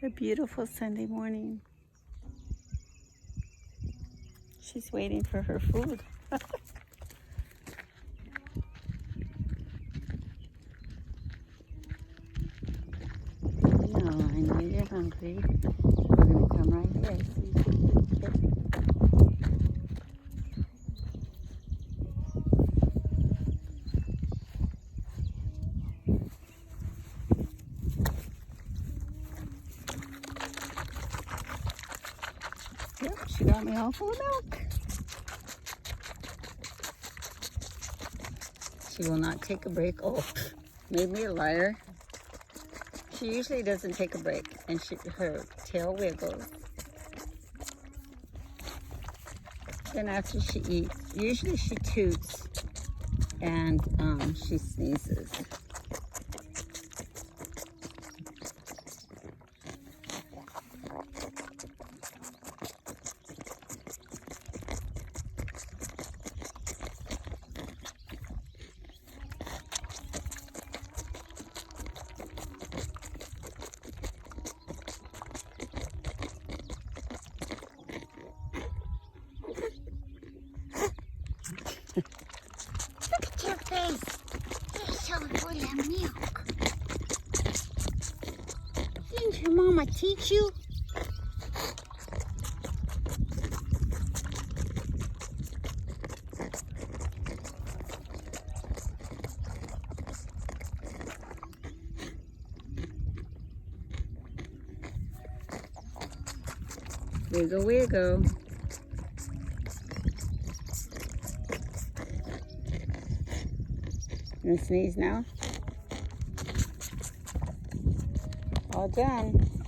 A beautiful Sunday morning. She's waiting for her food. I know you're hungry. We're gonna come right here so you can eat. Yep, she got me all full of milk. She will not take a break. Oh, made me a liar. She usually doesn't take a break, and her tail wiggles. Then after she eats, usually she toots and she sneezes. Look at your face. You're so full of milk. Didn't your mama teach you? Wiggle, wiggle. You gonna sneeze now? All done.